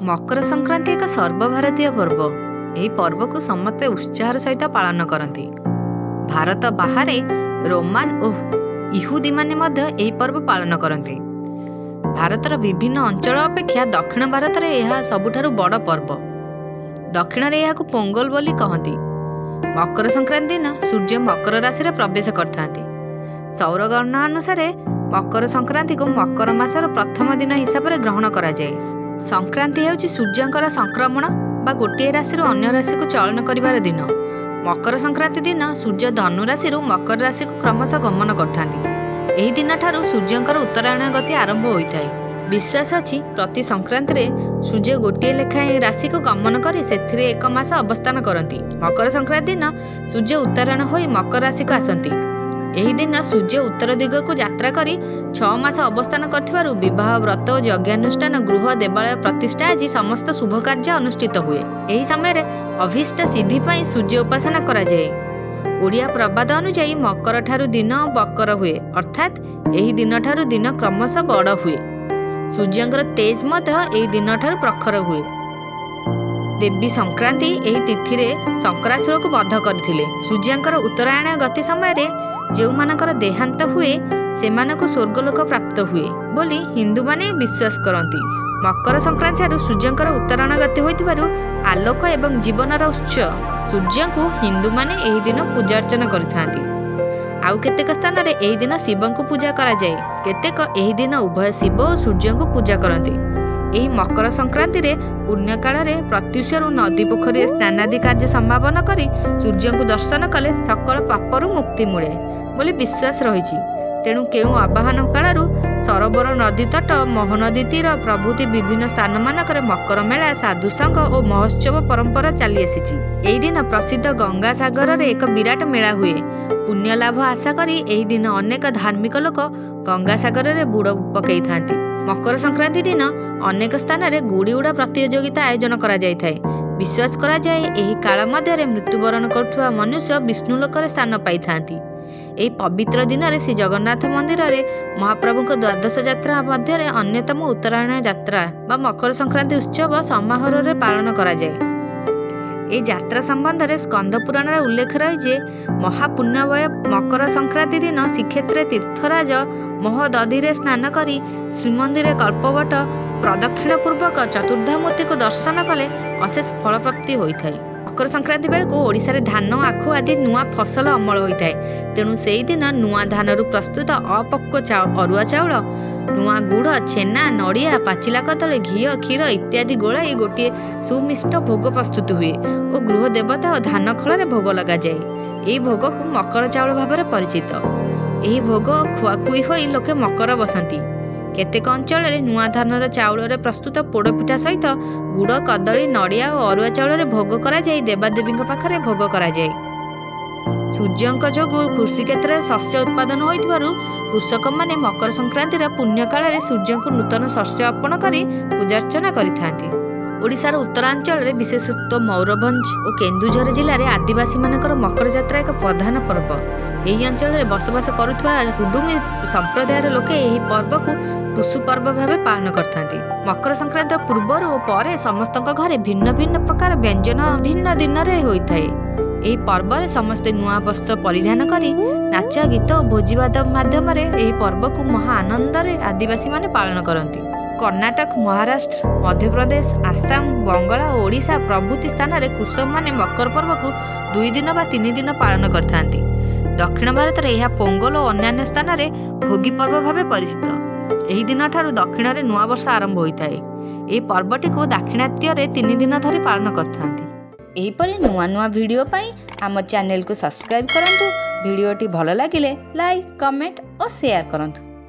मकर संक्रांति एक सर्वभारतीय पर्व। यही पर्व को समस्ते उत्साह सहित पालन करती। भारत बाहर रोमान और इहुदी माने यही पर्व पालन करती। भारतर विभिन्न अंचल अपेक्षा दक्षिण भारत में यह सबुठारु बड़ पर्व। दक्षिण में यह पोंगल बोली कहती। मकर संक्रांति दिन सूर्य मकर राशि प्रवेश करते। सौर गणना अनुसार मकर संक्रांति को मकर मासर प्रथम दिन हिसाब से ग्रहण करा जाए। संक्रांति हेउची सूर्यंकर संक्रमण बा गोटे राशि अन्य राशि को चलन करिवार दिन। मकर संक्रांति दिन सूर्य धनु राशि मकर राशि को क्रमशः गमन करथांती। एही दिन ठारू सूर्यंकर उत्तरायण गति आरंभ होइथाय। विश्वास अछि प्रति संक्रांति रे सूर्य गोटे लेखाएं राशि को गमन करी सेथिरे एक मास अवस्थान करती। मकर संक्रांति दिन सूर्य उत्तरायण होई मकर राशि को आसती। एही दिन सूर्य उत्तर दिग को यात्रा करी 6 मास अवस्थान करथिबारु विवाह व्रत और यज्ञानुष्ठान गृह देवालय प्रतिष्ठा आदि समस्त शुभ कार्य अनुष्ठित हुए। एही समय अभीष्ट सिद्धि पई सूर्य उपासना करा जाए। ओडिया प्रबाद अनुसार मकर ठारू दिन बकर हुए, अर्थात एही दिन ठारू दिन क्रमशः बड़ हुए। सूर्यंकर तेज मत एही दिन ठारू प्रखर हुए। देवी संक्रांति एही तिथि रे संक्रासुर को वध करथिले। सूर्यंकर उत्तरायण गति समय रे जो मानकर देहांत हुए से मानको स्वर्गलोक प्राप्त हुए बोली हिंदू माने विश्वास करती। मकर संक्रांति सूर्यंकर उत्तरायण गति होइतिबारु आलोक एवं जीवनर उत्स सूर्य को हिंदू माने एही दिन पूजा अर्चना करथांती। आउ केतेक स्थान रे एही दिन शिव को पूजा करा जाए। केतेक एही दिन उभय शिव और सूर्य को पूजा करती। एही मकर संक्रांति रे पुण्य काल रे प्रत्युषरु नदी पोखरी स्नानादि कार्य संभावना करी सूर्य को दर्शन कले सकल पापरु मुक्ति मिले बोली विश्वास रही। तेणु केउ आवाहन कालू सरोवर नदी तट महानदी तीर प्रभृति विभिन्न स्थान मानक मकर मेला साधु संघ और महोत्सव परंपरा चली आसी। एही दिन प्रसिद्ध गंगा सागर रे एक विराट मेला हुए। पुण्य लाभ आशा करी एही दिन अनेक धार्मिक लोक गंगा सागर रे बुड़ पकई थांती। मकर संक्रांति दिन अनेक स्थान रे गुड़ी उड़ा प्रतियोगिता आयोजन करा जाय थाए। विश्वास करा जाए एही काल मध्य मृत्युवरण करथुवा मनुष्य विष्णुलोक स्थान पाई थांती। एही पवित्र दिन रे श्री जगन्नाथ मंदिर रे महाप्रभु को द्वादश यात्रा मध्य अन्यतम उत्तरायण यात्रा बा मकर संक्रांति उत्सव समारोह रे पालन करा जाए। ए यात्रा संबंध में स्कंद पुराण रे उल्लेख रही जे महापुण्यमय मकर संक्रांति दिन श्रीक्षेत्र तीर्थराज महोदधि स्नान करी श्रीमंदिर कल्पवट प्रदक्षिण पूर्वक चतुर्धामूर्ति को दर्शन कले अशेष फल प्राप्ति होता है। मकर संक्रांति बेलू ओडिशा रे धान आखु आदि नुआ फसल अमल होता है। तेणु से दिन नुआ धान प्रस्तुत अपक्व अरुआ चाउल नुआ गुड़ छेना नड़िया पाचिला कदली घी क्षीर इत्यादि गोलाई गोटे सुमिष्ट भोग प्रस्तुत हुए और गृह देवता और धान खल भोग लग जाए। यही भोग को मकर चाउल भाव में परिचित। यही भोग खुआखुई होई लोके मकर बसंती। केतेक अंचल नुआ धानर चाउल प्रस्तुत पोड़पिठा सहित गुड़ कदली नड़िया और अरुआ चाउल भोग करा जाए देवादेवी पाखरे भोग करा जाए। सूर्यंक जोगु कृषि क्षेत्र में शस्य उत्पादन होइथिबारु कृषक माने मकर संक्रांति पुण्य काल में सूर्य को नूतन शस्य अर्पण करी पूजार्चना करिथांती। ओडिशार उत्तरांचल में विशेषतः मयूरभंज और केन्दुझर जिले में आदिवासी मानकर मकर जात्रा एक प्रधान पर्व। यही अंचल में बसवास करुवा कुडुमी संप्रदायर लोके यही पर्व को टुसु पर्व भाव पालन करथांती। मकर संक्रांति पूर्वर और पर समस्त घरे भिन्न भिन्न प्रकार व्यंजन भिन्न दिन में होता है। यही पर्व में समस्ते नुआ वस्त्र परिधान करी नाच गीत और भोजीवाद माध्यम पर्व को महा आनंद आदिवासी माने पालन करती। कर्णाटक महाराष्ट्र मध्य प्रदेश आसाम बंगाल और ओडिशा प्रभृति स्थान में कृषक माने मकर पर्व को 2 दिन बा 3 दिन पालन करथांती। दक्षिण भारत में यह पोंगल और अन्य स्थान में भोगी पर्व भाव परिचित। एही दिन ठारू दक्षिण में नुआ वर्ष आरंभ होता है। यह पर्वटी को दाक्षिणात्य 3 दिन धरी पालन करथांती। एहीपरि नुआ नुआ वीडियो पाई आम चैनल को सब्सक्राइब करंतु। वीडियोटी भल लागिले लाइक कमेंट और शेयर करंतु।